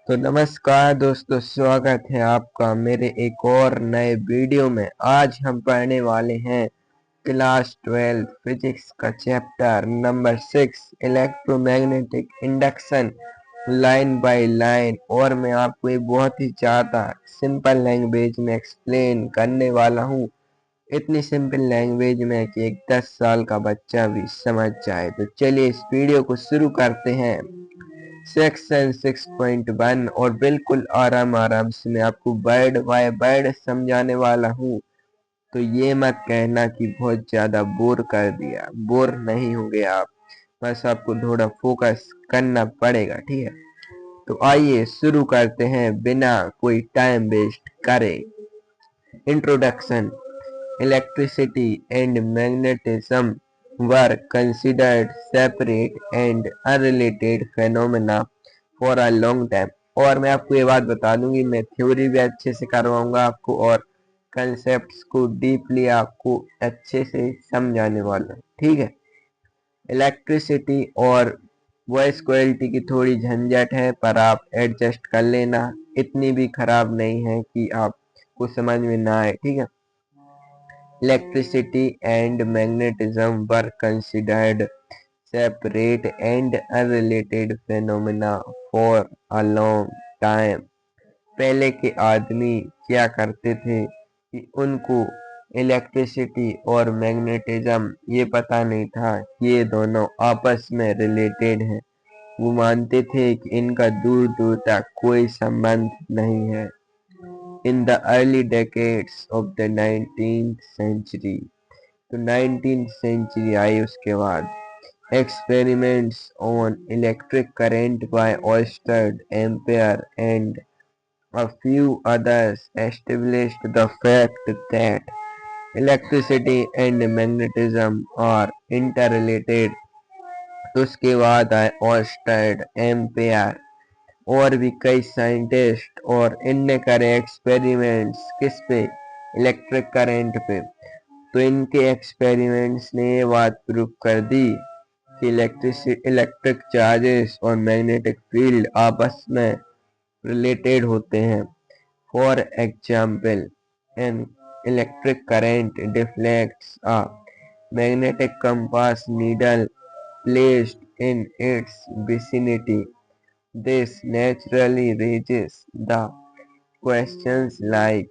तो नमस्कार दोस्तों, स्वागत है आपका मेरे एक और नए वीडियो में। आज हम पढ़ने वाले हैं क्लास 12 फिजिक्स का chapter number 6 electromagnetic induction line by line. और मैं आपको एक बहुत ही ज़्यादा सिंपल लैंग्वेज में एक्सप्लेन करने वाला हूँ। इतनी सिंपल लैंग्वेज में कि एक 10 साल का बच्चा भी समझ जाए। तो चलिए इस वीडियो को शुरू करते हैं। सेक्शन 6.1 और बिल्कुल आराम से मैं आपको वर्ड बाय वर्ड समझाने वाला हूँ। तो ये मत कहना कि बहुत ज्यादा बोर कर दिया। बोर नहीं होंगे आप, बस आपको थोड़ा फोकस करना पड़ेगा, ठीक है। तो आइए शुरू करते हैं बिना कोई टाइम वेस्ट करे। Introduction. Electricity and magnetism were considered separate and unrelated phenomena for a long time। और मैं आपको ये बात बता दूंगी, मैं थ्योरी भी अच्छे से करवाऊंगा आपको और कंसेप्ट्स को डीपली आपको अच्छे से समझाने वाला हूँ, ठीक है। इलेक्ट्रिसिटी और वॉइस क्वालिटी की थोड़ी झंझट है, पर आप एडजस्ट कर लेना। इतनी भी खराब नहीं है कि आपको समझ में ना आए, ठीक है। Electricity and magnetism were considered separate and unrelated phenomena for a long time। पहले के आदमी क्या करते थे कि उनको इलेक्ट्रिसिटी और मैग्नेटिज्म ये पता नहीं था कि ये दोनों आपस में रिलेटेड हैं। वो मानते थे कि इनका दूर दूर तक कोई संबंध नहीं है। In the early decades of the 19th century, तो 19th century आई उसके बाद, experiments on electric current by Oersted, Ampere and a few others established the fact that electricity and magnetism are interrelated। तो उसके बाद आए ऑर्स्टेड, एम्पेयर और भी कई साइंटिस्ट, और इनने करे एक्सपेरिमेंट्स किस पे? इलेक्ट्रिक करंट पे। तो इनके एक्सपेरिमेंट्स ने ये बात प्रूव कर दी कि इलेक्ट्रिक चार्जेस और मैग्नेटिक फील्ड आपस में रिलेटेड होते हैं। For example, an electric current deflects a magnetic compass needle placed in its vicinity। This naturally raises the questions like,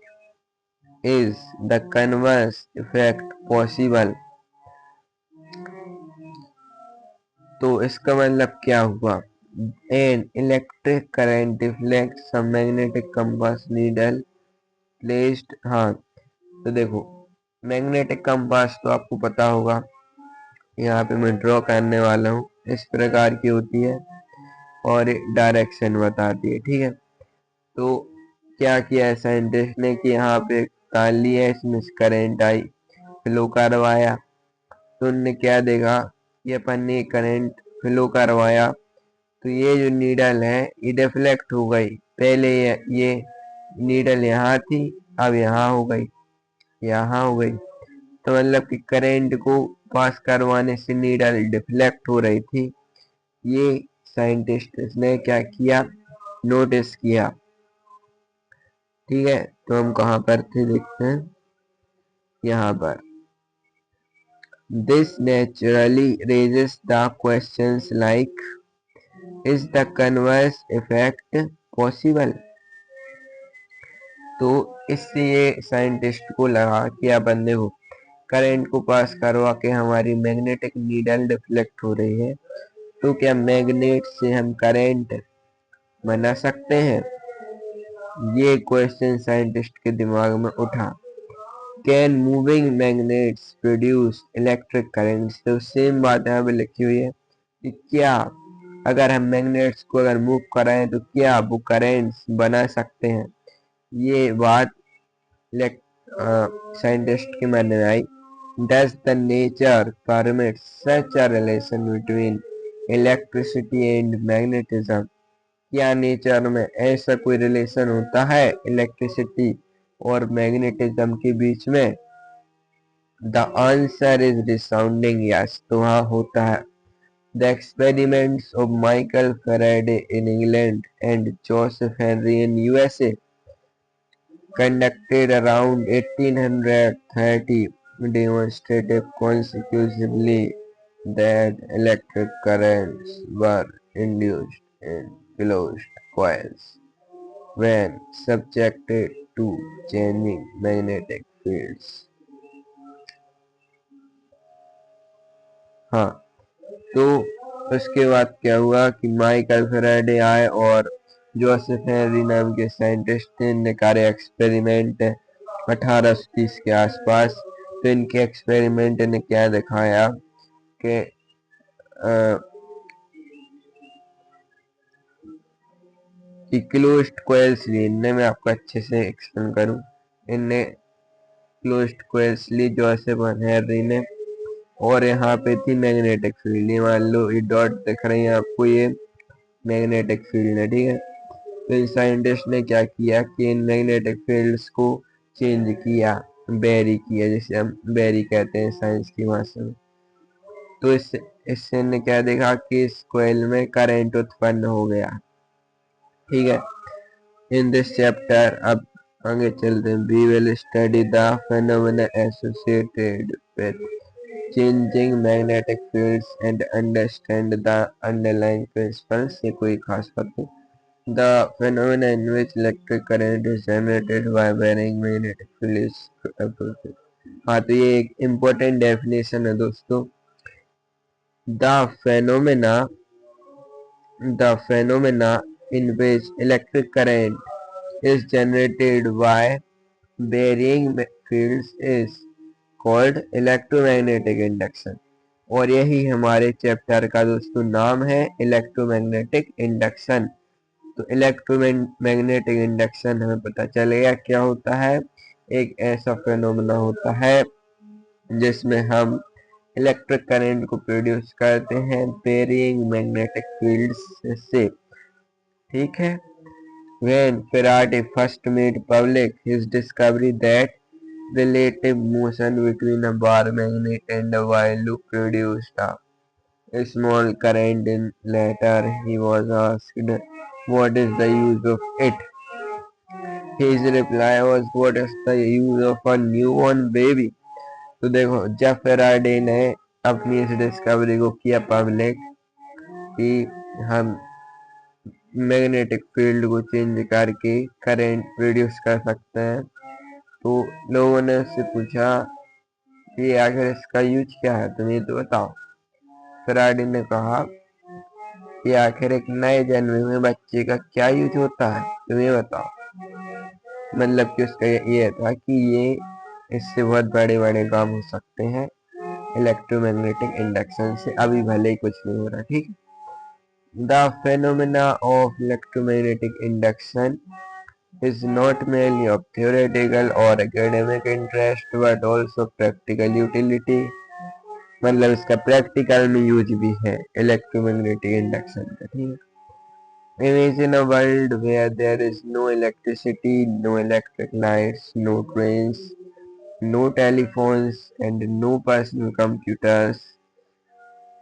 is the converse effect possible? तो इसका मतलब क्या हुआ? An electric current deflects a magnetic compass needle placed। हाँ, तो देखो, magnetic compass तो आपको पता होगा, यहाँ पे मैं ड्रॉ करने वाला हूँ। इस प्रकार की होती है और डायरेक्शन बताती है, ठीक है। तो क्या किया है साइंटिस्ट ने कि यहाँ पे तार लिया है, इसमें करंट आई, फ्लो करवाया। तो उनने क्या देखा कि अपन ने करंट फ्लो करवाया तो ये जो नीडल है ये डिफ्लेक्ट हो गई। पहले ये नीडल यहाँ थी, अब यहाँ हो गई, यहाँ हो गई। तो मतलब कि करंट को पास करवाने से नीडल डिफ्लेक्ट हो रही थी। ये साइंटिस्ट ने क्या किया, नोटिस किया, ठीक है। तो हम कहाँ पर थे, देखते हैं यहाँ पर। This naturally raises the questions like, is the converse effect possible? तो इससे ये साइंटिस्ट को लगा कि अपन देखो, करंट को पास करवा के हमारी मैग्नेटिक नीडल डिफ्लेक्ट हो रही है, तो क्या मैग्नेट से हम करंट बना सकते हैं? ये क्वेश्चन साइंटिस्ट के दिमाग में उठा। Can moving magnets produce electric currents? तो सेम बात यहाँ पे लिखी हुई है कि क्या अगर हम मैग्नेट्स को अगर मूव कराएं तो क्या वो करंट्स बना सकते हैं। ये बात साइंटिस्ट के मन में आई। Does the nature permit such a relation between electricity and magnetism? क्या नेचर में ऐसा कोई रिलेशन होता है इलेक्ट्रिसिटी और मैग्नेटिज्म के बीच में? The answer is resounding yes. तो हाँ, होता है। The experiments of Michael Faraday in England and Joseph Henry in USA, conducted around 1830, demonstrated conclusively that electric currents were induced in closed coils when subjected to changing magnetic fields. हाँ, तो उसके बाद क्या हुआ कि माइकल फैराडे आए और Joseph Henry नाम के साइंटिस्ट ने कार्य एक्सपेरिमेंट 1830 के आसपास। तो इनके एक्सपेरिमेंट ने क्या दिखाया कि क्लोज्ड कॉइल्स ली इनने, मैं आपको अच्छे से एक्सप्लेन करूं। इनने क्लोज्ड कॉइल्स ली जोसेफ हेनरी ने, और यहाँ पे थी मैग्नेटिक फील्ड। ये मान लो ये डॉट दिख रही है आपको, ये मैग्नेटिक फील्ड है, ठीक है। तो इन साइंटिस्ट ने क्या किया कि इन मैग्नेटिक फील्ड्स को चेंज किया, वेरी किया, जिसे हम वेरी कहते हैं साइंस की भाषा में। तो इससे ने क्या देखा कि इस कॉइल में करंट उत्पन्न हो गया, ठीक है। इन दिस चैप्टर, अब आगे चलते हैं, we will study the phenomena associated with changing magnetic fields and understand the underlying principles। ये कोई खास बात नहीं। The phenomena in which electric current is generated by varying magnetic field is appropriate। हाँ, तो ये एक important definition है दोस्तों। The phenomena in which electric current is generated by varying fields is called electromagnetic induction। और यही हमारे chapter का दोस्तों नाम है, इलेक्ट्रोमैग्नेटिक इंडक्शन। तो इलेक्ट्रोमैग्नेटिक इंडक्शन हमें पता चलेगा क्या होता है। एक ऐसा फेनोमेना होता है जिसमें हम इलेक्ट्रिक करंट को प्रोड्यूस करते हैं वेरिंग मैग्नेटिक फील्ड्स से, ठीक है। When Faraday first made public his discovery that relative motion between a bar magnet and a while loop produced a small current, in later he was asked what is the use of it. His reply was, what is the use of a newborn baby। तो देखो, जब Faraday ने अपनी इस discovery को किया public कि हम मैग्नेटिक फील्ड को चेंज करके करंट प्रोड्यूस कर सकते हैं, तो लोगों ने उससे पूछा कि आखिर इसका यूज क्या है, तुम ये तो बताओ। फैराडे ने कहा कि आखिर एक नए जन्मे हुए बच्चे का क्या यूज होता है, तुम ये बताओ। मतलब कि उसका ये था कि ये इससे बहुत बड़े बड़े काम हो सकते हैं इलेक्ट्रोमैग्नेटिक इंडक्शन से, अभी भले ही कुछ नहीं हो रहा, ठीक है। The phenomena of electromagnetic induction is not merely of theoretical or academic interest but also practical utility। मतलब इसका प्रैक्टिकल में यूज भी है इलेक्ट्रोमैग्नेटिक इंडक्शन का, ठीक है। Imagine a world where there is no electricity, no electric lights, no trains, no telephones and no personal computers।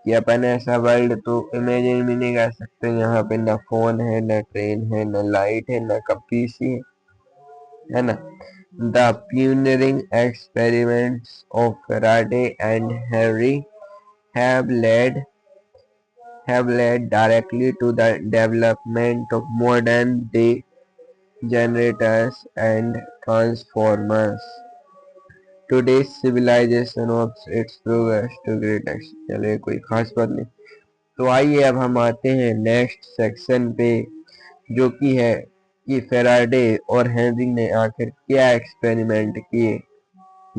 कि अपन ऐसा वर्ल्ड तो इमेजिन भी नहीं कर सकते, यहाँ पे ना फोन है, ना ट्रेन है, ना लाइट है, ना पीसी है ना। The pioneering experiments of Faraday and Henry have led directly to the development of modern day generators and transformers। Today's civilization owes its progress to great extent। चलिए, कोई खास बात नहीं। तो आइए अब हम आते हैं नेक्स्ट सेक्शन पे, जो कि है कि फैराडे और हेनरी ने आखिर क्या एक्सपेरिमेंट किए।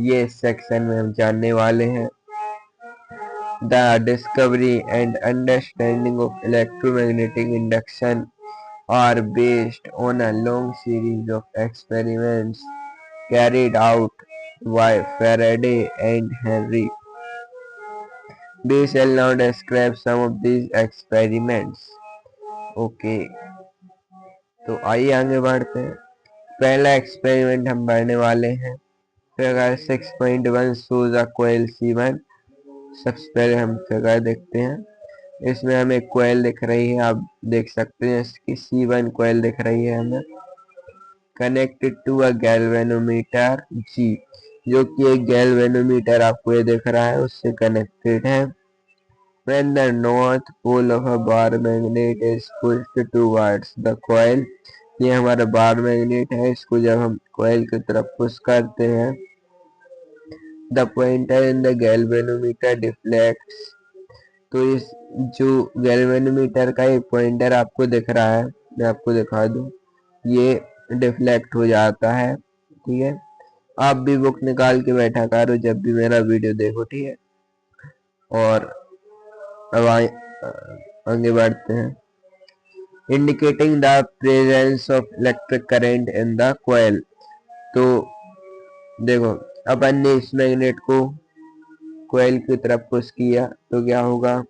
ये इस सेक्शन में हम जानने वाले हैं। The discovery and understanding of electromagnetic induction are based on a long series of experiments carried out by Faraday and Henry। We shall now describe some of these experiments। Okay, तो आइए आगे बढ़ते हैं। पहला एक्सपेरिमेंट हम पढ़ने वाले हैं figure 6.1 shows a coil C1। सबसे पहले हम फिगर देखते हैं। इसमें हमें कोयल दिख रही है, आप देख सकते हैं इसकी C1 कोयल दिख रही है हमें। Connected to a galvanometer G, जो कि एक गैल्वेनोमीटर आपको ये दिख रहा है उससे कनेक्टेड है। When the north pole of a bar magnet is pushed towards the coil, ये हमारा बार मैग्नेट है, इसको जब हम कोयल की तरफ पुश करते हैं, the pointer in the galvanometer deflects, तो इस जो गैल्वेनोमीटर का एक पॉइंटर आपको दिख रहा है, मैं आपको दिखा दूं, ये डिफ्लेक्ट हो जाता है। ठीक है, आप भी बुक निकाल के बैठा करो जब भी मेरा वीडियो देखो। ठीक है, और अब आगे बढ़ते हैं। Indicating the presence of electric current in the coil, तो देखो अपन ने इस मैग्नेट को कोयल की तरफ पुश किया तो क्या होगा,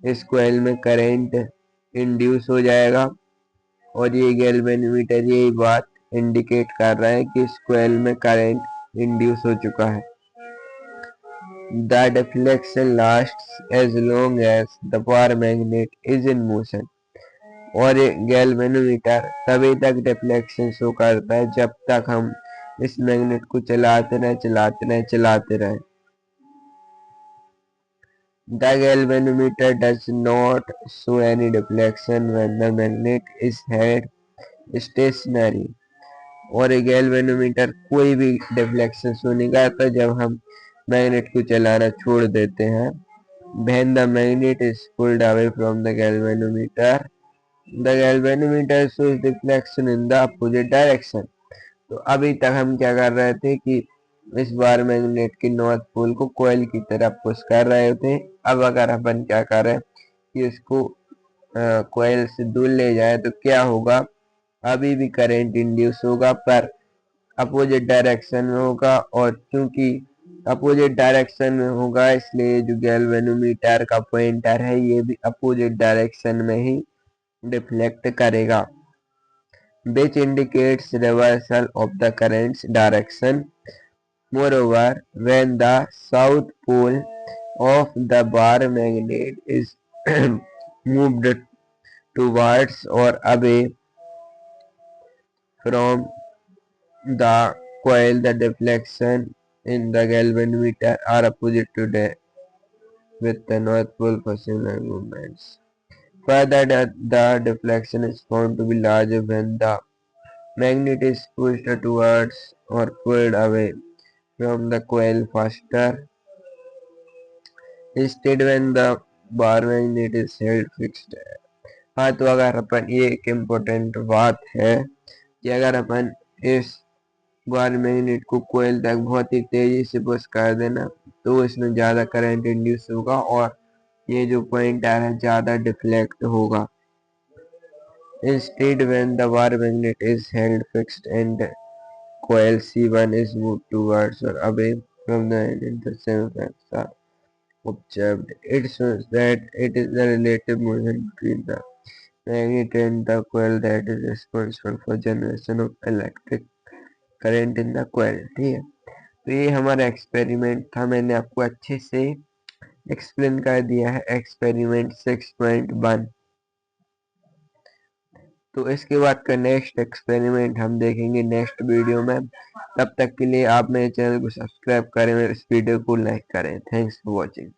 इस कोयल में करंट इंड्यूस हो जाएगा, और ये गैल्वेनोमीटर यही बात इंडिकेट कर रहा है कि इस कोयल में करंट इंड्यूस हो चुका है। The deflection lasts as long as the bar magnet is in motion, और गैल्वेनोमीटर तभी तक डिफ्लेक्शन शो करता है जब तक हम इस मैग्नेट को चलाते रहे। The galvanometer does not show any deflection when the magnet is held stationary, और गैल्वेनोमीटर कोई भी डिफ्लेक्शन शो नहीं करता जब हम मैग्नेट को चलाना छोड़ देते हैं। When the magnet is pulled away from the galvanometer shows deflection in the opposite direction। तो अभी तक हम क्या कर रहे थे कि इस बार मैग्नेट के नॉर्थ पोल को कोयल की तरफ पुश कर रहे थे। अब अगर अपन क्या करें कि इसको कोयल से दूर ले जाए तो क्या होगा, अभी भी करंट इंड्यूस होगा पर अपोजिट डायरेक्शन में होगा, और क्योंकि अपोजिट डायरेक्शन में होगा इसलिए जो गैल्वेनोमीटर का पॉइंटर है ये भी अपोजिट डायरेक्शन में ही डिफ्लेक्ट करेगा, which indicates reversal of the current's direction. Moreover, when the south pole of the bar magnet is moved towards or away from the coil, the deflection in the galvanometer are opposite to the with the north pole for similar movements. Further, the deflection is found to be larger when the magnet is pushed towards or pulled away from the coil faster. Instead, when the bar magnet is held fixed. हाँ, तो अगर अपन ये एक important बात है कि अगर अपन इस बार मैग्नेट को कोयल तक बहुत ही तेजी से पुश कर देना तो इसमें ज़्यादा करंट इंड्यूस होगा और ये जो पॉइंटर है ज़्यादा डिफ्लेक्ट होगा। Instead, when the bar magnet is held fixed and coil C1 is moved towards or away from the magnet, the same effects are observed. It shows that it is the relative motion between the magnet and the coil that is responsible for generation of electric current in the coil। ठीक है, तो ये हमारा experiment था, मैंने आपको अच्छे से एक्सप्लेन कर दिया है एक्सपेरिमेंट 6.1। तो इसके बाद का नेक्स्ट एक्सपेरिमेंट हम देखेंगे नेक्स्ट वीडियो में। तब तक के लिए आप मेरे चैनल को सब्सक्राइब करें, इस वीडियो को लाइक करें। Thanks for watching.